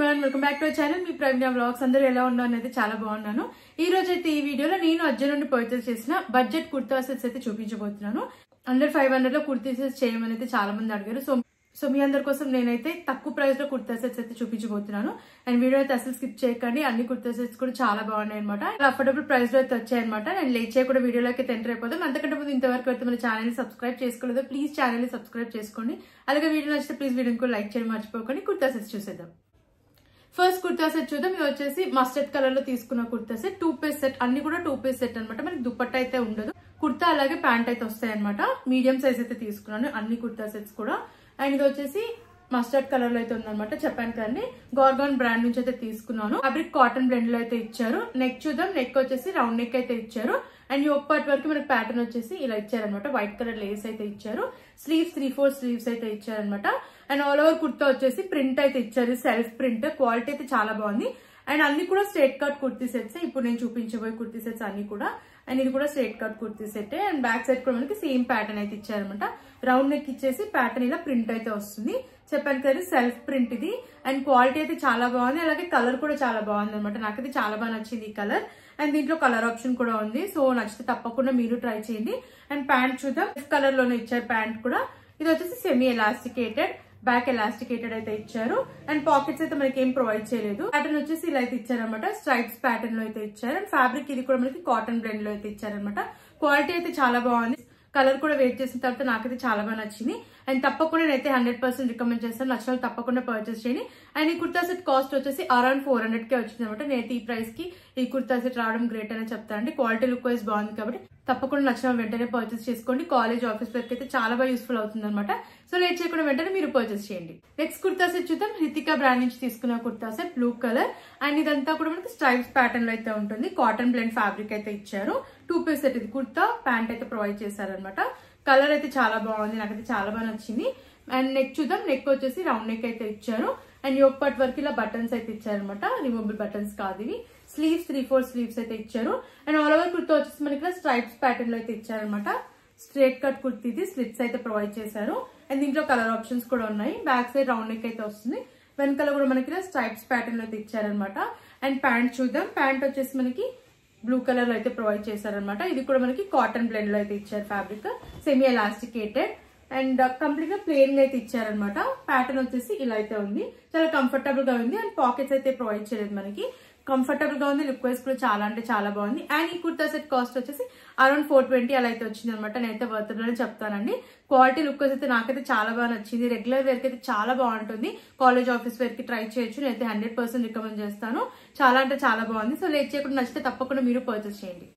Everyone, welcome back to our channel. మీ Pragna vlogs. అందరూ ఎలా ఉన్నారు అనేది చాలా బాగున్నాను. ఈ రోజు అయితే ఈ వీడియోలో నేను అర్జున్ నుండి పర్చేస్ చేసిన బడ్జెట్ కుర్తా సెట్స్ అయితే చూపించబోతున్నాను. అండర్ 500 లో కుర్తీ సెట్స్ చేయమని అయితే చాలా మంది అడిగారు. సో మీ అందరి కోసం నేనైతే తక్కువ ప్రైస్ లో కుర్తా సెట్స్ అయితే చూపించబోతున్నాను. అండ్ వీడియో అయితే అసలు స్కిప్ చేయకండి. అన్ని కుర్తా సెట్స్ కూడా చాలా బాగున్నాయి అనమాట. అఫోర్డబుల్ ప్రైస్ లో అయితే వచ్చాయన్నమాట. నేను లేట్ చేయకుండా వీడియోలోకి అయితే ఎంటర్ అయిపోతాం. అంతకంటే ముందు ఇంతవరకు అయితే మన ఛానల్ ని సబ్స్క్రైబ్ చేసుకోలేదు, ప్లీజ్ ఛానల్ ని సబ్స్క్రైబ్ చేసుకోండి. అలాగే వీడియో నచ్చితే ప్లీజ్ వీడియోకి లైక్ చేయడం మర్చిపోకండి. కుర్తా సెట్స్ చూసేద్దాం. ఫస్ట్ కుర్తా సెట్ చూద్దాం. ఇది వచ్చేసి మస్టర్డ్ కలర్ లో తీసుకున్న కుర్తా సెట్, 2 పీస్ సెట్. అన్ని కూడా 2 పీస్ సెట్ అనమాట. మనకి దుపట్టా అయితే ఉండదు. కుర్తా అలాగే ప్యాంట్ అయితే వస్తాయి అనమాట. మీడియం సైజ్ అయితే తీసుకున్నాను అన్ని కుర్తా సెట్స్ కూడా. అండ్ ఇది వచ్చేసి మస్టర్డ్ కలర్ లో అయితే ఉందన్నమాట. చెప్పాను కానీ గార్గాన్ బ్రాండ్ నుంచి అయితే తీసుకున్నాను. ఫ్యాబ్రిక్ కాటన్ బ్లెండ్ లో అయితే ఇచ్చారు. నెక్ చూద్దాం. నెక్ వచ్చేసి రౌండ్ నెక్ అయితే ఇచ్చారు. అండ్ యోక్ పార్ట్ వరకు మనకి ప్యాటర్న్ వచ్చేసి ఇలా ఇచ్చారనమాట. వైట్ కలర్ లేస్ అయితే ఇచ్చారు. స్లీవ్స్ 3/4 స్లీవ్స్ అయితే ఇచ్చారనమాట. అండ్ ఆల్ ఓవర్ కుర్తా వచ్చేసి ప్రింట్ అయితే ఇచ్చారు. Self print. క్వాలిటీ అయితే చాలా బాగుంది. అండ్ అన్ని కూడా స్ట్రేట్ కట్ కుర్తీ సెట్స్. ఇప్పుడు నేను చూపించబోయే కుర్తీ సెట్స్ అన్ని కూడా. అండ్ ఇది కూడా straight cut kurti set. And back side కూడా మనకి సేమ్ ప్యాటర్న్ అయితే ఇచ్చారనమాట. రౌండ్ నెక్ ఇచ్చేసి ప్యాటర్న్ ఇలా ప్రింట్ అయితే వస్తుంది. చెప్పాను కదా సెల్ఫ్ ప్రింట్ ఇది. అండ్ క్వాలిటీ అయితే చాలా బాగుంది. అలాగే కలర్ కూడా చాలా బాగుంది అనమాట. నాకైతే చాలా బాగా నచ్చింది ఈ కలర్. అండ్ దీంట్లో కలర్ ఆప్షన్ కూడా ఉంది. సో నచ్చితే తప్పకుండా మీరు ట్రై చేయండి. అండ్ ప్యాంట్ చూద్దాం. కలర్ లోనే ఇచ్చారు ప్యాంట్ కూడా. ఇది వచ్చేసి సెమీ ఎలాస్టికేటెడ్, బ్యాక్ ఎలాస్టికేటెడ్ అయితే ఇచ్చారు. అండ్ పాకెట్స్ అయితే మనకి ఏం ప్రొవైడ్ చేయలేదు. ప్యాటర్న్ వచ్చేసి ఇలా అయితే ఇచ్చారనమాట. స్ట్రైప్స్ ప్యాటర్న్ లో అయితే ఇచ్చారు. అండ్ ఫ్యాబ్రిక్ ఇది కూడా మనకి కాటన్ బ్లెండ్ లో అయితే ఇచ్చారనమాట. క్వాలిటీ అయితే చాలా బాగుంది. కలర్ కూడా వెయిట్ చేసిన తర్వాత నాకైతే చాలా బాగా నచ్చింది. అండ్ తప్పకుండా నేనైతే 100% రికమెండ్ చేస్తాను. నచ్చిన తప్పకుండా పర్చేస్ చేయండి. అండ్ ఈ కుర్తా సెట్ కాస్ట్ వచ్చేసి అరౌండ్ 400 కే వచ్చింది అనమాట. నేనైతే ఈ ప్రైస్ కి ఈ కుర్తా సెట్ రావడం గ్రేట్ అని చెప్తానండి. క్వాలిటీ లుక్ వైజ్ బాగుంది కాబట్టి తప్పకుండా నచ్చిన వెంటనే పర్చేస్ చేసుకోండి. కాలేజ్ ఆఫీస్ వర్క్ అయితే చాలా బాగా యూస్ఫుల్ అవుతుంది అనమాట. సో లేట్ చేయకుండా వెంటనే మీరు పర్చేస్ చేయండి. నెక్స్ట్ కుర్తా సెట్ చూద్దాం. హృతికా బ్రాండ్ నుంచి తీసుకున్న kurta set, blue colour. And ఇదంతా కూడా మనకి స్ట్రైప్స్ ప్యాటర్న్ లో అయితే ఉంటుంది. కాటన్ బ్లెండ్ ఫ్యాబ్రిక్ అయితే ఇచ్చారు. 2 పీస్ సెట్. ఇది కుర్తా ప్యాంట్ అయితే ప్రొవైడ్ చేశారనమాట. కలర్ అయితే చాలా బాగుంది. నాకైతే చాలా బాగా నచ్చింది. అండ్ నెక్ చూద్దాం. నెక్ వచ్చేసి రౌండ్ నెక్ అయితే ఇచ్చారు. అండ్ యోక్ పార్ట్ వరకు ఇలా బటన్స్ అయితే ఇచ్చారనమాట. రిమూవబుల్ బటన్స్ కాదు ఇవి. స్లీవ్స్ 3/4 స్లీవ్స్ అయితే ఇచ్చారు. అండ్ ఆల్ ఓవర్ కుర్తా వచ్చేసి మనకి స్ట్రైప్స్ ప్యాటర్న్ లో అయితే ఇచ్చారనమాట. స్ట్రేట్ కట్ కుర్తీ ఇది. స్లిట్స్ అయితే ప్రొవైడ్ చేశారు. అండ్ దీంట్లో కలర్ ఆప్షన్స్ కూడా ఉన్నాయి. బ్యాక్ సైడ్ రౌండ్ నెక్ అయితే వస్తుంది. వెనకాల కూడా మనకి స్ట్రైప్స్ ప్యాటర్న్ లో అయితే ఇచ్చారనమాట. అండ్ ప్యాంట్ చూద్దాం. ప్యాంట్ వచ్చేసి మనకి బ్లూ కలర్ లో అయితే ప్రొవైడ్ చేశారనమాట. ఇది కూడా మనకి కాటన్ బ్లెండ్ లో అయితే ఇచ్చారు. Fabric semi elasticated and complete గా ప్లెయిన్ గా అయితే ఇచ్చారనమాట. ప్యాటర్న్ వచ్చేసి ఇలా అయితే ఉంది. చాలా కంఫర్టబుల్ గా ఉంది. అండ్ పాకెట్స్ అయితే ప్రొవైడ్ చేయలేదు మనకి. కంఫర్టబుల్ గా ఉంది. లుక్ వైజ్ కూడా చాలా అంటే చాలా బాగుంది. అండ్ ఈ కుర్తా సెట్ కాస్ట్ వచ్చేసి అరౌండ్ 420 అలా అయితే వచ్చింది అనమాట. నేనైతే వర్త్ అని చెప్తానండి. క్వాలిటీ లుక్ వైజ్ అయితే నాకైతే చాలా బాగా నచ్చింది. రెగ్యులర్ వేర్ కి అయితే చాలా బాగుంటుంది. కాలేజ్ ఆఫీస్ వేర్ కి ట్రై చేయొచ్చు. నేనైతే 100% రికమెండ్ చేస్తాను. చాలా అంటే చాలా బాగుంది. సో లేట్ చేయకుండా నచ్చితే తప్పకుండా మీరు పర్చేస్ చేయండి.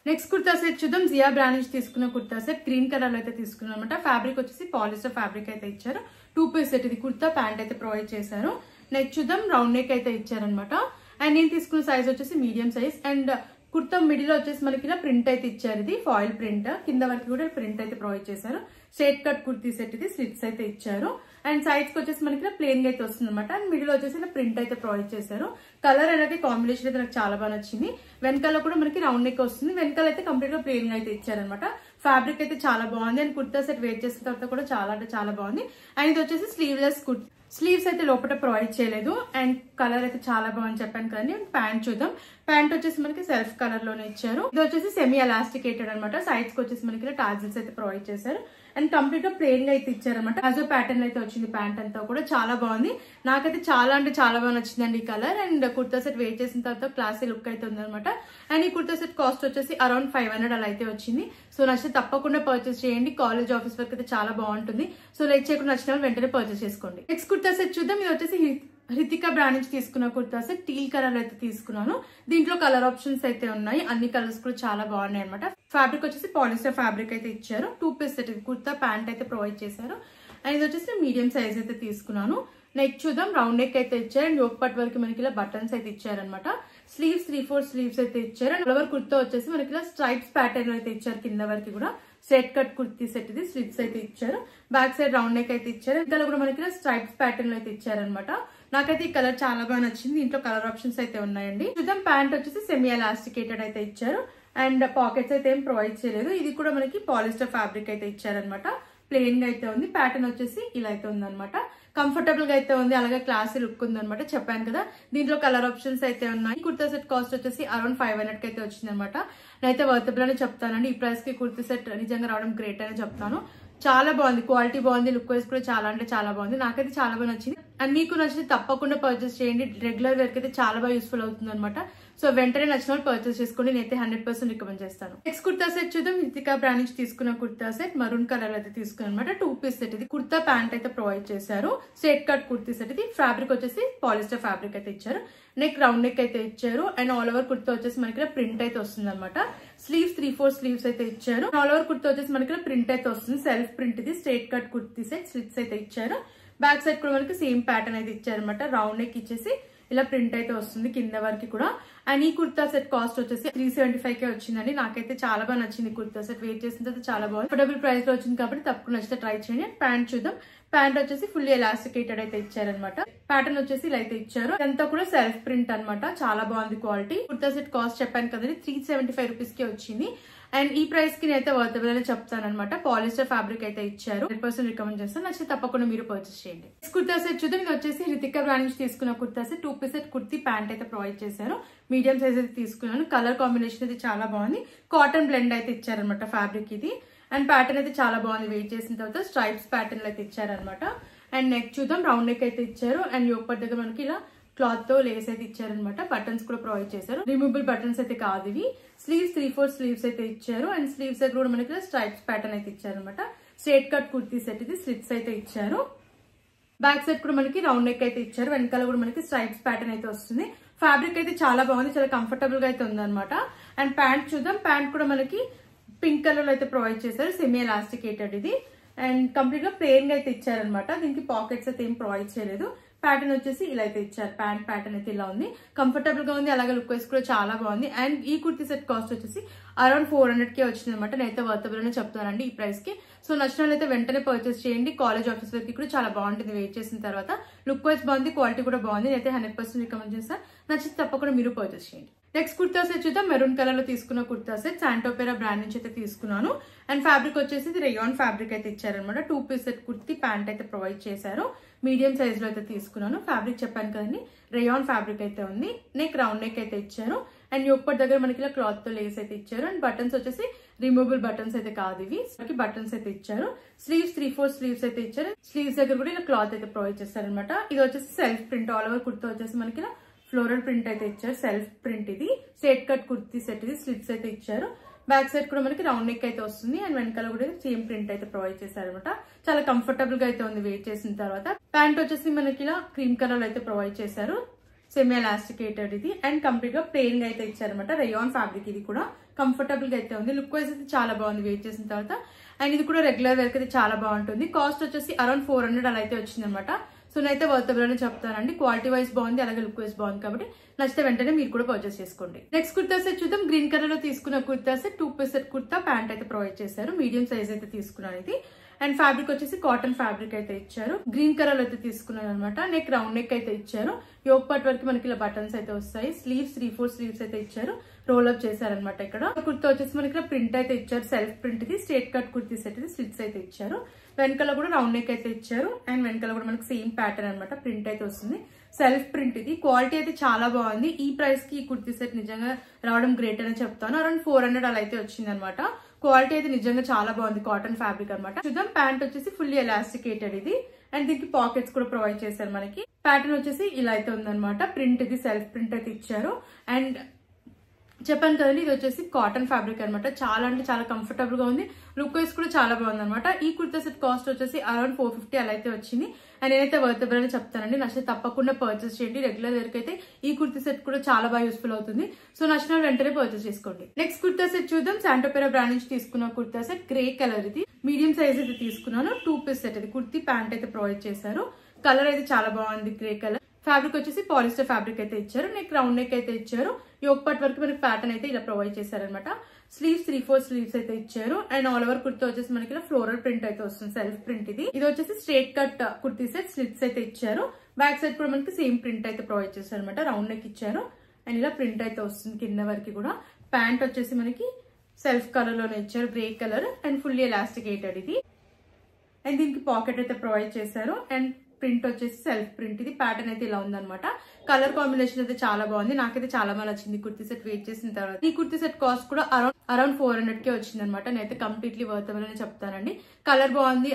నెక్స్ట్ కుర్తా సెట్ చూద్దాం. జియా బ్రాండ్ నుంచి తీసుకున్న కుర్తా సెట్, గ్రీన్ కలర్ లో అయితే తీసుకున్నాం అనమాట. ఫ్యాబ్రిక్ వచ్చేసి పాలిస్టర్ ఫ్యాబ్రిక్ అయితే ఇచ్చారు. 2 పీస్ సెట్. ఇది కుర్తా ప్యాంట్ అయితే ప్రొవైడ్ చేశారు. నెక్ చూద్దాం. రౌండ్ నెక్ అయితే ఇచ్చారనమాట. అండ్ నేను తీసుకున్న సైజ్ వచ్చేసి medium size. And kurta middle వచ్చేసి మనకి ఇలా ప్రింట్ అయితే ఇచ్చారు. ఇది ఫాయిల్ ప్రింట్. కింద వరకు కూడా ప్రింట్ అయితే ప్రొవైడ్ చేశారు. స్ట్రేట్ కట్ కుర్తీ సెట్ ఇది. స్లిట్స్ అయితే ఇచ్చారు. అండ్ సైడ్స్ కి వచ్చేసి మనకి ప్లేన్ గా అయితే వస్తుంది అనమాట. అండ్ మిడిల్ వచ్చేసి ఇలా ప్రింట్ అయితే ప్రొవైడ్ చేశారు. కలర్ అనేది కాంబినేషన్ అయితే నాకు చాలా బాగా నచ్చింది. వెనకాల కూడా మనకి రౌండ్ నెక్ వస్తుంది. వెనకాల అయితే కంప్లీట్ గా ప్లేన్ గా అయితే ఇచ్చారనమాట. ఫ్యాబ్రిక్ అయితే చాలా బాగుంది. అండ్ కుర్తా సెట్ వేర్ చేసిన తర్వాత కూడా చాలా అంటే చాలా బాగుంది. అండ్ ఇది వచ్చేసి స్లీవ్లెస్ కుర్తా. స్లీవ్స్ అయితే లోపల ప్రొవైడ్ చేయలేదు. అండ్ కలర్ అయితే చాలా బాగుంది చెప్పాను కానీ. ప్యాంట్ చూద్దాం. ప్యాంట్ వచ్చేసి మనకి సెల్ఫ్ కలర్ లోనే ఇచ్చారు. ఇది వచ్చేసి సెమీ ఎలాస్టికేటెడ్ అనమాట. సైడ్స్ కి వచ్చేసి మనకి టాజిల్స్ అయితే ప్రొవైడ్ చేశారు. అండ్ కంప్లీట్ గా ప్లెయిన్ గా అయితే ఇచ్చారనమాట. అజో ప్యాటర్న్ అయితే వచ్చింది. ప్యాంట్ అంతా కూడా చాలా బాగుంది. నాకైతే చాలా అంటే చాలా బాగా నచ్చిందండి ఈ colour. And kurta set wear చేసిన తర్వాత క్లాసీ లుక్ అయితే ఉందనమాట. అండ్ ఈ కుర్తా సెట్ కాస్ట్ వచ్చేసి అరౌండ్ 500 అలా అయితే వచ్చింది. సో నచ్చితే తప్పకుండా పర్చేస్ చేయండి. కాలేజ్ ఆఫీస్ వర్క్ అయితే చాలా బాగుంటుంది. సో లేట్ చేయకుండా నచ్చిన వెంటనే పర్చేస్ చేసుకోండి. నెక్స్ట్ కుర్తా సెట్ చూద్దాం. ఇది వచ్చేసి హృతికా బ్రాండ్ నుంచి తీసుకున్న కుర్తా సెట్, టీల్ కలర్ అయితే తీసుకున్నాను. దీంట్లో కలర్ ఆప్షన్స్ అయితే ఉన్నాయి. అన్ని కలర్స్ కూడా చాలా బాగున్నాయి అనమాట. ఫ్యాబ్రిక్ వచ్చేసి పాలిస్టర్ ఫ్యాబ్రిక్ అయితే ఇచ్చారు. 2 పీస్ సెట్. కుర్తా ప్యాంట్ అయితే ప్రొవైడ్ చేశారు. అండ్ ఇది వచ్చేసి మీడియం సైజ్ అయితే తీసుకున్నాను. నెక్ చూద్దాం. రౌండ్ నెక్ అయితే ఇచ్చారు. అండ్ యోక్ పార్ట్ వరకు మనకి ఇలా బటన్స్ అయితే ఇచ్చారనమాట. స్లీవ్స్ 3/4 స్లీవ్స్ అయితే ఇచ్చారు. అండ్ ఫ్లవర్ కుర్తా వచ్చేసి మనకి ఇలా స్ట్రైప్స్ ప్యాటర్న్ అయితే ఇచ్చారు. కింద వరకు కూడా స్ట్రేట్ కట్ కుర్తీ సెట్ ఇది. స్లిట్స్ అయితే ఇచ్చారు. బ్యాక్ సైడ్ రౌండ్ నెక్ అయితే ఇచ్చారు. ఇంకా కూడా మనకి స్ట్రైప్స్ ప్యాటర్న్ అయితే ఇచ్చారనమాట. నాకైతే ఈ కలర్ చాలా బాగా నచ్చింది. దీంట్లో కలర్ ఆప్షన్స్ అయితే ఉన్నాయండి. చూద్దాం. ప్యాంట్ వచ్చేసి సెమీ ఎలాస్టికేటెడ్ అయితే ఇచ్చారు. అండ్ పాకెట్స్ అయితే ఏం ప్రొవైడ్ చేయలేదు. ఇది కూడా మనకి పాలిస్టర్ ఫ్యాబ్రిక్ అయితే ఇచ్చారనమాట. ప్లెయిన్ గా అయితే ఉంది. ప్యాటర్న్ వచ్చేసి ఇలా అయితే ఉందన్నమాట. కంఫర్టబుల్ గా అయితే ఉంది, అలాగే క్లాసీ లుక్ ఉంది అనమాట. చెప్పాను కదా దీంట్లో కలర్ ఆప్షన్స్ అయితే ఉన్నాయి. కుర్తా సెట్ కాస్ట్ వచ్చేసి అరౌండ్ 500 కి అయితే వచ్చింది అనమాట. నేనైతే వర్తబుల్ అని చెప్తానండి. ఈ ప్రైస్ కి కుర్తా సెట్ నిజంగా రావడం గ్రేట్ అని చెప్తాను. చాలా బాగుంది, క్వాలిటీ బాగుంది, లుక్ వైజ్ కూడా చాలా అంటే చాలా బాగుంది. నాకైతే చాలా బాగా నచ్చింది. అండ్ మీకు నచ్చితే తప్పకుండా పర్చేస్ చేయండి. రెగ్యులర్ వేర్ అయితే చాలా బాగా యూస్ఫుల్ అవుతుంది అనమాట. సో వెంటనే నచ్చిన వాళ్ళు పర్చేస్ చేసుకోండి. నేనైతే 100% రికమెండ్ చేస్తాను. నెక్స్ట్ కుర్తా సెట్ చూద్దాం. హితికా బ్రాండ్ నుంచి తీసుకున్న కుర్తా సెట్ మరూన్ కలర్ అయితే తీసుకున్నాను అనమాట. 2 పీస్ సెట్ ఇది. కుర్తా ప్యాంట్ అయితే ప్రొవైడ్ చేశారు. స్ట్రైట్ కట్ కుర్తీ సెట్ ఇది. ఫ్యాబ్రిక్ వచ్చేసి పాలిస్టర్ ఫ్యాబ్రిక్ అయితే ఇచ్చారు. నెక్ రౌండ్ నెక్ అయితే ఇచ్చారు. అండ్ ఆల్ ఓవర్ కుర్తా వచ్చేసి మనకి ప్రింట్ అయితే వస్తుంది అనమాట. స్లీవ్స్ 3/4 స్లీవ్స్ అయితే ఇచ్చారు. ఆల్ ఓవర్ కుర్తా వచ్చేసి మనకి ప్రింట్ అయితే వస్తుంది. సెల్ఫ్ ప్రింట్ ఇది. Straight cut kurti set slits అయితే ఇచ్చారు. బ్యాక్ సైడ్ కూడా మనకి సేమ్ ప్యాటర్న్ అయితే ఇచ్చారు అనమాట. రౌండ్ నెక్ ఇచ్చేసి ఇలా ప్రింట్ అయితే వస్తుంది కింద వరకు కూడా. అండ్ ఈ కుర్తా సెట్ కాస్ట్ వచ్చేసి 375 కే వచ్చిందండి. నాకైతే చాలా బాగా నచ్చింది కుర్తా సెట్. వెయిట్ చేసిన తర్వాత చాలా బాగుంది. అఫోర్డబుల్ ప్రైస్ లో వచ్చింది కాబట్టి తప్పకుండా నచ్చితే ట్రై చేయండి. ప్యాంట్ చూద్దాం. ప్యాంట్ వచ్చేసి ఫుల్లీ ఎలాస్టికేటెడ్ అయితే ఇచ్చారనమాట. ప్యాటర్న్ వచ్చేసి ఇలా అయితే ఇచ్చారు. ఇదంతా కూడా సెల్ఫ్ ప్రింట్ అనమాట. చాలా బాగుంది క్వాలిటీ. కుర్తా సెట్ కాస్ట్ చెప్పాను కదండి 375 రూపీస్ కి వచ్చింది. అండ్ ఈ ప్రైస్ కి నేనైతే వర్తబుల్ అని చెప్తాను అనమాట. పాలిస్టర్ ఫ్యాబ్రిక్ అయితే ఇచ్చారు. 100% రికమెండ్ చేస్తాను. నచ్చితే తప్పకుండా మీరు పర్చేస్ చేయండి. కుర్తా సెట్ చూద్దాం. ఇది వచ్చేసి హితికా బ్రాండ్ నుంచి తీసుకున్న kurta set 2 piece set kurti pant అయితే ప్రొవైడ్ చేశారు. మీడియం సైజ్ అయితే తీసుకున్నాను. కలర్ కాంబినేషన్ అయితే చాలా బాగుంది. కాటన్ బ్లెండ్ అయితే ఇచ్చారనమాట ఫ్యాబ్రిక్ ఇది. అండ్ ప్యాటర్న్ అయితే చాలా బాగుంది. వెయిట్ చేసిన తర్వాత స్ట్రైప్స్ ప్యాటర్న్ అయితే ఇచ్చారనమాట. అండ్ నెక్ చూద్దాం. రౌండ్ నెక్ అయితే ఇచ్చారు. అండ్ యోక్ పార్ట్ దగ్గర మనకి ఇలా క్లాత్ తో లేస్ అయితే ఇచ్చారనమాట. బటన్స్ కూడా ప్రొవైడ్ చేశారు. రిమూవబుల్ బటన్స్ అయితే కాదు ఇవి. స్లీవ్స్ 3/4 స్లీవ్స్ అయితే ఇచ్చారు. అండ్ స్లీవ్స్ దగ్గర కూడా మనకి స్ట్రైప్స్ ప్యాటర్న్ అయితే ఇచ్చారనమాట. స్ట్రైట్ కట్ కుర్తీ సెట్ ఇది. స్లిట్స్ అయితే ఇచ్చారు. బ్యాక్ సైడ్ కూడా మనకి రౌండ్ నెక్ అయితే ఇచ్చారు. వెనకాల కూడా మనకి స్ట్రైప్స్ ప్యాటర్న్ అయితే వస్తుంది. ఫ్యాబ్రిక్ అయితే చాలా బాగుంది. చాలా కంఫర్టబుల్ గా అయితే ఉందన్నమాట. అండ్ ప్యాంట్ చూద్దాం. ప్యాంట్ కూడా మనకి పింక్ కలర్ లో అయితే ప్రొవైడ్ చేశారు. సెమీ ఎలాస్టికేటెడ్ ఇది. అండ్ కంప్లీట్ గా ప్లెయిన్ గా అయితే ఇచ్చారనమాట. దీనికి పాకెట్స్ అయితే ఏం ప్రొవైడ్ చేయలేదు. ప్యాటర్న్ వచ్చేసి ఇలా అయితే ఇచ్చారు. ప్యాంట్ ప్యాటర్న్ అయితే ఇలా ఉంది. కంఫర్టబుల్ గా ఉంది. అలాగే లుక్ వైజ్ కూడా చాలా బాగుంది. అండ్ ఈ కుర్తీ సెట్ కాస్ట్ వచ్చేసి అరౌండ్ 400 కే వచ్చింది అనమాట. నేనైతే వర్తబుల్ అని చెప్తానండి ఈ ప్రైస్ కి. సో నచ్చిన వాళ్ళైతే వెంటనే పర్చేస్ చేయండి. కాలేజ్ ఆఫీస్ వరకు కూడా చాలా బాగుంటుంది. వెయిట్ చేసిన తర్వాత లుక్ వైజ్ బాగుంది, క్వాలిటీ కూడా బాగుంది. నేనైతే 100% రికమెండ్ చేస్తాను. నచ్చితే తప్పకుండా మీరు పర్చేస్ చేయండి. నెక్స్ట్ కుర్తా సెట్ చూద్దాం. మెరూన్ కలర్ లో తీసుకున్న కుర్తా సెట్ శాంటోపెరా బ్రాండ్ నుంచి అయితే తీసుకున్నాను. అండ్ ఫ్యాబ్రిక్ వచ్చేసి ఇది రేయాన్ ఫ్యాబ్రిక్ అయితే ఇచ్చారనమాట. 2 పీస్ సెట్ కుర్తీ ప్యాంట్ అయితే ప్రొవైడ్ చేశారు. మీడియం సైజ్ లో అయితే తీసుకున్నాను. ఫ్యాబ్రిక్ చెప్పాను కదండి, రేయాన్ ఫ్యాబ్రిక్ అయితే ఉంది. నెక్ రౌండ్ నెక్ అయితే ఇచ్చారు. అండ్ యోక్పట్ దగ్గర మనకి ఇలా క్లాత్ తో లేస్ అయితే ఇచ్చారు. అండ్ బటన్స్ వచ్చేసి రిమూవబుల్ బటన్స్ అయితే కాదు ఇవి. బటన్స్ అయితే ఇచ్చారు. స్లీవ్స్ 3/4 స్లీవ్స్ అయితే ఇచ్చారు. స్లీవ్స్ దగ్గర కూడా ఇలా క్లాత్ అయితే ప్రొవైడ్ చేస్తారనమాట. ఇది వచ్చేసి self print. All over kurta వచ్చేసి మనకి ఇలా ఫ్లోరల్ ప్రింట్ అయితే ఇచ్చారు. సెల్ఫ్ ప్రింట్ ఇది. స్ట్రైట్ కట్ కుర్తీ సెట్ ఇది. స్లిట్స్ అయితే ఇచ్చారు. బ్యాక్ సైడ్ కూడా మనకి రౌండ్ నెక్ అయితే వస్తుంది. అండ్ వెనకాల కూడా సేమ్ ప్రింట్ అయితే ప్రొవైడ్ చేశారనమాట. చాలా కంఫర్టబుల్ గా అయితే ఉంది వెయిట్ చేసిన తర్వాత. ప్యాంట్ వచ్చేసి మనకి ఇలా క్రీమ్ కలర్ అయితే ప్రొవైడ్ చేశారు. సెమీ ఎలాస్టికేటెడ్ ఇది. అండ్ కంప్లీట్ గా ప్లెయిన్ గా అయితే ఇచ్చారనమాట. రేయాన్ ఫ్యాబ్రిక్ ఇది కూడా కంఫర్టబుల్ గా అయితే ఉంది. లుక్ వైజ్ అయితే చాలా బాగుంది వెయిట్ చేసిన తర్వాత. అండ్ ఇది కూడా రెగ్యులర్ వేర్ అయితే చాలా బాగుంటుంది. కాస్ట్ వచ్చేసి అరౌండ్ 400 అలా అయితే వచ్చింది అనమాట. సో నేనైతే వర్తబుల్ అని చెప్తానండి. క్వాలిటీ వైజ్ బాగుంది, అలాగే లుక్ వైజ్ బాగుంది. కాబట్టి నచ్చితే వెంటనే మీరు కూడా పర్చేస్ చేసుకోండి. నెక్స్ట్ కుర్తా సెట్ చూద్దాం. గ్రీన్ కలర్ లో తీసుకున్న kurta set 2 piece set kurta pant అయితే ప్రొవైడ్ చేశారు. మీడియం సైజ్ అయితే తీసుకున్నాను ఇది. అండ్ ఫ్యాబ్రిక్ వచ్చేసి కాటన్ ఫ్యాబ్రిక్ అయితే ఇచ్చారు. గ్రీన్ కలర్ అయితే తీసుకున్నాను అనమాట. నెక్ రౌండ్ నెక్ అయితే ఇచ్చారు. యోక్ పార్ట్ వరకు మనకి ఇలా బటన్స్ అయితే వస్తాయి. స్లీవ్స్ 3/4 స్లీవ్స్ అయితే ఇచ్చారు. రోల్ అప్ చేశారనమాట. ఇక్కడ కుర్తా వచ్చేసి మనకి ప్రింట్ అయితే ఇచ్చారు. సెల్ఫ్ ప్రింట్ ఇది. స్ట్రైట్ కట్ కుర్తీ సెట్ ఇది. స్లిట్స్ అయితే ఇచ్చారు. వెనకాల కూడా రౌండ్ నెక్ అయితే ఇచ్చారు. అండ్ వెనకాల కూడా మనకి సేమ్ ప్యాటర్న్ అనమాట. ప్రింట్ అయితే వస్తుంది. సెల్ఫ్ ప్రింట్ ఇది. క్వాలిటీ అయితే చాలా బాగుంది. ఈ ప్రైస్ కి ఈ కుర్తీ సెట్ నిజంగా రావడం గ్రేట్ అని చెప్తాను. అరౌండ్ 400 అలా అయితే వచ్చింది అనమాట. క్వాలిటీ అయితే నిజంగా చాలా బాగుంది. కాటన్ ఫ్యాబ్రిక్ అనమాట. చూద్దాం. ప్యాంట్ వచ్చేసి ఫుల్లీ ఎలాస్టికేటెడ్ ఇది. అండ్ దీనికి పాకెట్స్ కూడా ప్రొవైడ్ చేశారు మనకి. ప్యాటర్న్ వచ్చేసి ఇలా అయితే ఉందన్నమాట. ప్రింట్ ఇది. సెల్ఫ్ ప్రింట్ అయితే ఇచ్చారు. అండ్ చెప్పాను కదండి, ఇది వచ్చేసి కాటన్ ఫ్యాబ్రిక్ అనమాట. చాలా అంటే చాలా కంఫర్టబుల్ గా ఉంది. లుక్ వైజ్ కూడా చాలా బాగుంది అనమాట. ఈ కుర్తా సెట్ కాస్ట్ వచ్చేసి అరౌండ్ 450 అలా అయితే వచ్చింది. అండ్ నేనైతే వర్తబుల్ అని చెప్తానండి. నచ్చితే తప్పకుండా పర్చేస్ చేయండి. రెగ్యులర్ వేర్ అయితే ఈ కుర్తా సెట్ కూడా చాలా బాగా యూస్ఫుల్ అవుతుంది. సో నచ్చిన వెంటనే పర్చేస్ చేసుకోండి. నెక్స్ట్ కుర్తా సెట్ చూద్దాం. శాంటోపెరా బ్రాండ్ నుంచి తీసుకున్న కుర్తా సెట్ గ్రే కలర్ ఇది. మీడియం సైజ్ అయితే తీసుకున్నాను. 2 పీస్ సెట్ ఇది. కుర్తీ ప్యాంట్ అయితే ప్రొవైడ్ చేశారు. కలర్ అయితే చాలా బాగుంది. Grey colour. ఫ్యాబ్రిక్ వచ్చేసి పాలిస్టర్ ఫ్యాబ్రిక్ అయితే ఇచ్చారు. నెక్ రౌండ్ నెక్ అయితే ఇచ్చారు. యోక్ పార్ట్ వరకు మనకి ప్యాటర్న్ అయితే ఇలా ప్రొవైడ్ చేశారనమాట. స్లీవ్స్ 3/4 స్లీవ్స్ అయితే ఇచ్చారు. అండ్ ఆల్ ఓవర్ కుర్తా వచ్చేసి మనకి ఇలా ఫ్లోరల్ ప్రింట్ అయితే వస్తుంది. సెల్ఫ్ ప్రింట్ ఇది. ఇది వచ్చేసి straight cut kurti set. Slits అయితే ఇచ్చారు. బ్యాక్ సైడ్ కూడా మనకి సేమ్ ప్రింట్ అయితే ప్రొవైడ్ చేశారు అనమాట. రౌండ్ నెక్ ఇచ్చారు. అండ్ ఇలా ప్రింట్ అయితే వస్తుంది కింద వరకు కూడా. ప్యాంట్ వచ్చేసి మనకి సెల్ఫ్ కలర్ లోనే ఇచ్చారు. Grey colour. And fully elasticated ఇది. అండ్ దీనికి పాకెట్ అయితే ప్రొవైడ్ చేశారు. అండ్ ప్రింట్ వచ్చేసి సెల్ఫ్ ప్రింట్. ఇది ప్యాటర్న్ అయితే ఇలా ఉందన్నమాట. కలర్ కాంబినేషన్ అయితే చాలా బాగుంది. నాకైతే చాలా బాగా నచ్చింది కుర్తీ సెట్ వెయిట్ చేసిన తర్వాత. ఈ కుర్తీ సెట్ కాస్ట్ కూడా అరౌండ్ 400 వచ్చింది అనమాట. నేనైతే కంప్లీట్లీ వర్తబుల్ అని చెప్తానండి. కలర్ బాగుంది,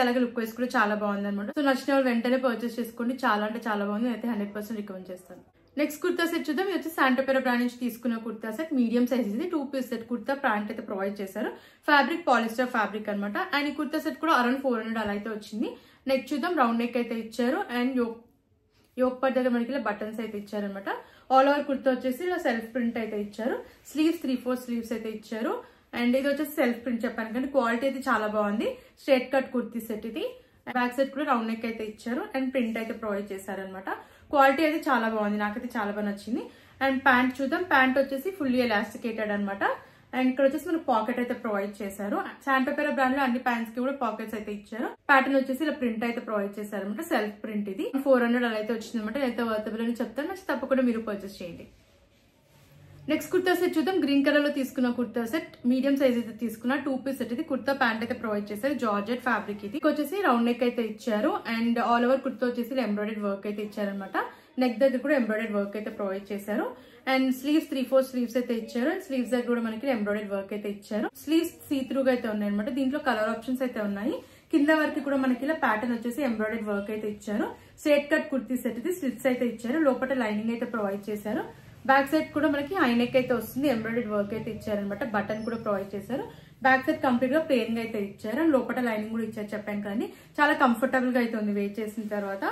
అలాగే లుక్ వైస్ కూడా చాలా బాగుంది అనమాట. సో నచ్చిన వాళ్ళు వెంటనే పర్చేస్ చేసుకోండి. చాలా అంటే చాలా బాగుంది. నేనైతే 100% రికమెండ్ చేస్తాను. నెక్స్ట్ కుర్తా సెట్ చూద్దాం. ఇది వచ్చి శాంటోపెరా బ్రాండ్ నుంచి తీసుకున్న కుర్తా సెట్. మీడియం సైజ్ ఇది 2 పీస్ సెట్ కుర్తా ప్యాంట్ అయితే ప్రొవైడ్ చేశారు. ఫ్యాబ్రిక్ పాలిస్టర్ ఫ్యాబ్రిక్ అనమాట. అండ్ ఈ కుర్తా సెట్ కూడా అరౌండ్ 400 అలా అయితే వచ్చింది. నెక్ చూద్దాం. రౌండ్ నెక్ అయితే ఇచ్చారు. అండ్ యోక్ పార్ట్ దగ్గర మనకి ఇలా బటన్స్ అయితే ఇచ్చారనమాట. ఆల్ ఓవర్ కుర్తా వచ్చేసి ఇలా సెల్ఫ్ ప్రింట్ అయితే ఇచ్చారు. స్లీవ్స్ 3/4 స్లీవ్స్ అయితే ఇచ్చారు. అండ్ ఇది వచ్చేసి సెల్ఫ్ ప్రింట్ చెప్పాను కానీ క్వాలిటీ అయితే చాలా బాగుంది. స్ట్రైట్ కట్ కుర్తీ సెట్ ఇది. బ్యాక్ సైడ్ కూడా రౌండ్ నెక్ అయితే ఇచ్చారు. అండ్ ప్రింట్ అయితే ప్రొవైడ్ చేశారనమాట. క్వాలిటీ అయితే చాలా బాగుంది. నాకైతే చాలా బాగా నచ్చింది. అండ్ ప్యాంట్ చూద్దాం. ప్యాంట్ వచ్చేసి ఫుల్లీ ఎలాస్టికేటెడ్ అనమాట. అండ్ ఇక్కడ వచ్చేసి మనకు పాకెట్ అయితే ప్రొవైడ్ చేశారు. శాంటోపెరా బ్రాండ్ లో అన్ని ప్యాంట్స్ కి కూడా పాకెట్స్ అయితే ఇచ్చారు. ప్యాటర్న్ వచ్చేసి ఇలా ప్రింట్ అయితే ప్రొవైడ్ చేశారు అనమాట. సెల్ఫ్ ప్రింట్ ఇది 400 అలా అయితే వచ్చింది అనమాట. అయితే వర్తబుల్ అని చెప్తాను. నచ్చి తప్పకుండా మీరు పర్చేస్ చేయండి. నెక్స్ట్ కుర్తా సెట్ చూద్దాం. గ్రీన్ కలర్ లో తీసుకున్న కుర్తా సెట్. మీడియం సైజ్ అయితే తీసుకున్న 2 పీస్ సెట్ ఇది. కుర్తా ప్యాంట్ అయితే ప్రొవైడ్ చేశారు. జార్జెట్ ఫ్యాబ్రిక్ ఇది. వచ్చేసి రౌండ్ నెక్ అయితే ఇచ్చారు. అండ్ ఆల్ ఓవర్ కుర్తా వచ్చేసి ఎంబ్రాయిడెడ్ వర్క్ అయితే ఇచ్చారనమాట. నెక్ దగ్గర కూడా ఎంబ్రాయిడెడ్ వర్క్ అయితే ప్రొవైడ్ చేశారు. అండ్ స్లీవ్స్ 3/4 స్లీవ్స్ అయితే ఇచ్చారు. అండ్ స్లీవ్స్ దగ్గర కూడా మనకి ఎంబ్రాయిడెడ్ వర్క్ అయితే ఇచ్చారు. స్లీవ్స్ సీత్రూగా అయితే ఉన్నాయి అనమాట. దీంట్లో కలర్ ఆప్షన్స్ అయితే ఉన్నాయి. కింద వరకు కూడా మనకి ఇలా ప్యాటర్న్ వచ్చేసి ఎంబ్రాయిడెడ్ వర్క్ అయితే ఇచ్చారు. స్ట్రైట్ కట్ కుర్తీ సెట్ ఇది. స్లిట్స్ అయితే ఇచ్చారు. లోపల లైనింగ్ అయితే ప్రొవైడ్ చేశారు. బ్యాక్ సైడ్ కూడా మనకి హై నెక్ అయితే వస్తుంది. ఎంబ్రాయిడెడ్ వర్క్ అయితే ఇచ్చారనమాట. బటన్ కూడా ప్రొవైడ్ చేశారు. బ్యాక్ సైడ్ కంప్లీట్ గా ప్లెయిన్ గా అయితే ఇచ్చారు. అండ్ లోపల లైనింగ్ కూడా ఇచ్చారు చెప్పాను కానీ చాలా కంఫర్టబుల్ గా అయితే ఉంది వెయిట్ చేసిన తర్వాత.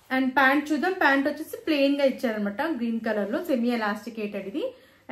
అండ్ ప్యాంట్ చూద్దాం. ప్యాంట్ వచ్చేసి ప్లెయిన్ గా ఇచ్చారనమాట. గ్రీన్ కలర్ లో సెమీ ఎలాస్టికేటెడ్ ఇది.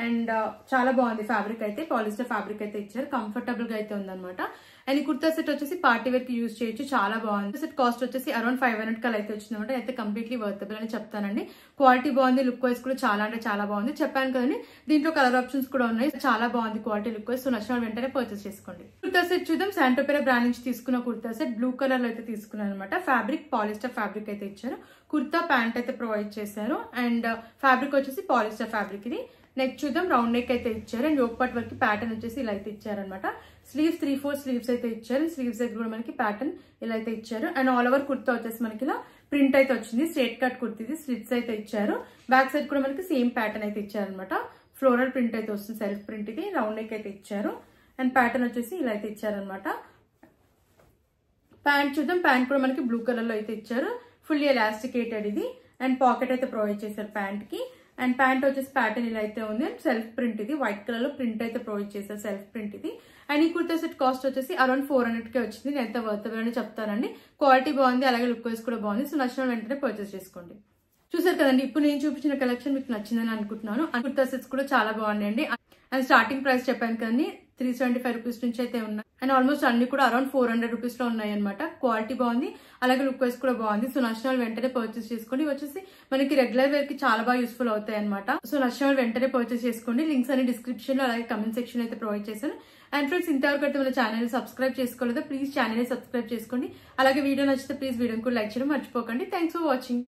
అండ్ చాలా బాగుంది. ఫ్యాబ్రిక్ అయితే పాలిస్టర్ ఫ్యాబ్రిక్ అయితే ఇచ్చారు. కంఫర్టబుల్ గా అయితే ఉందన్నమాట. అండ్ ఈ కుర్తా సెట్ వచ్చేసి పార్టీ వేర్ కి యూజ్ చేయొచ్చు. చాలా బాగుంది. సెట్ కాస్ట్ వచ్చేసి అరౌండ్ 500 కల్ అయితే వచ్చిందన్నమాట. అయితే కంప్లీట్లీ వర్తబుల్ అని చెప్తానండి. క్వాలిటీ బాగుంది. లుక్ వైస్ కూడా చాలా అంటే చాలా బాగుంది. చెప్పాను కదండి దీంట్లో కలర్ ఆప్షన్స్ కూడా ఉన్నాయి. చాలా బాగుంది క్వాలిటీ లుక్ వైస్. సో నచ్చిన వెంటనే పర్చేస్ చేసుకోండి. కుర్తా సెట్ చూద్దాం. శాంటోపెరా బ్రాండ్ నుంచి తీసుకున్న కుర్తా సెట్. బ్లూ కలర్ లో అయితే తీసుకున్నాను అనమాట. ఫ్యాబ్రిక్ పాలిస్టర్ ఫ్యాబ్రిక్ అయితే ఇచ్చారు. కుర్తా ప్యాంట్ అయితే ప్రొవైడ్ చేశారు. అండ్ ఫ్యాబ్రిక్ వచ్చేసి పాలిస్టర్ ఫ్యాబ్రిక్ ఇది. నెక్ చూద్దాం. రౌండ్ నెక్ అయితే ఇచ్చారు. అండ్ యోక్ పార్ట్ వరకు ప్యాటర్న్ వచ్చేసి ఇలా అయితే ఇచ్చారనమాట. స్లీవ్స్ 3/4 స్లీవ్స్ అయితే ఇచ్చారు. స్లీవ్స్ దగ్గర కూడా మనకి ప్యాటర్న్ ఇలా అయితే ఇచ్చారు. అండ్ ఆల్ ఓవర్ కుర్తా వచ్చేసి మనకి ఇలా ప్రింట్ అయితే వచ్చింది. స్ట్రైట్ కట్ కుర్తీ స్లిట్స్ అయితే ఇచ్చారు. బ్యాక్ సైడ్ కూడా మనకి సేమ్ ప్యాటర్న్ అయితే ఇచ్చారనమాట. ఫ్లోరల్ ప్రింట్ అయితే వస్తుంది. సెల్ఫ్ ప్రింట్ ఇది. రౌండ్ నెక్ అయితే ఇచ్చారు. అండ్ ప్యాటర్న్ వచ్చేసి ఇలా అయితే ఇచ్చారనమాట. ప్యాంట్ చూద్దాం. ప్యాంట్ కూడా మనకి బ్లూ కలర్ లో అయితే ఇచ్చారు. ఫుల్లీ ఎలాస్టికేటెడ్ ఇది. అండ్ పాకెట్ అయితే ప్రొవైడ్ చేశారు ప్యాంట్ కి. అండ్ ప్యాంట్ వచ్చేసి ప్యాటర్న్ ఇలా అయితే ఉంది. అండ్ సెల్ఫ్ ప్రింట్ ఇది. వైట్ కలర్ లో ప్రింట్ అయితే ప్రొవైడ్ చేశారు. సెల్ఫ్ ప్రింట్ ఇది. అండ్ ఈ కుర్తా సెట్ కాస్ట్ వచ్చేసి అరౌండ్ 400 వచ్చింది. నేను ఎంత వర్తబుల్ అని చెప్తానండి. క్వాలిటీ బాగుంది. అలాగే లుక్ వైస్ కూడా బాగుంది. సో నచ్చిన వెంటనే పర్చేస్ చేసుకోండి. చూసారు కదండి. ఇప్పుడు నేను చూపించిన కలెక్షన్ మీకు నచ్చిందని అనుకుంటున్నాను. కుర్తా సెట్స్ కూడా చాలా బాగున్నాయండి. అండ్ స్టార్టింగ్ ప్రైస్ చెప్పాను కానీ 375 రూపీస్ నుంచి అయితే ఉన్నాయి. అండ్ ఆల్మోస్ట్ అన్ని కూడా అరౌండ్ 400 రూపీస్ లో ఉన్నాయి అనమాట. క్వాలిటీ బాగుంది. అలాగే లుక్ వైస్ కూడా బాగుంది. సో నచ్చిన వెంటనే పర్చేస్ చేసుకోండి. వచ్చేసి మనకి రెగ్యులర్ వేర్ కి చాలా బాగా యూస్ఫుల్ అవుతాయి అనమాట. సో నచ్చిన వెంటనే పర్చేస్ చేసుకోండి. లింక్స్ అన్ని డిస్క్రిప్షన్ లో అలాగే కమెంట్ సెక్షన్ అయితే ప్రొవైడ్ చేశాను. అండ్ ఫ్రెండ్స్ ఇంతవరకు అయితే మన ఛానల్ సబ్స్క్రైబ్ చేసుకోలేదా ప్లీజ్ ఛానల్ సబ్స్క్రైబ్ చేసుకోండి. అలాగే వీడియో నచ్చితే ప్లీజ్ వీడియోని కూడా లైక్ చేయడం మర్చిపోకండి. Thanks for watching.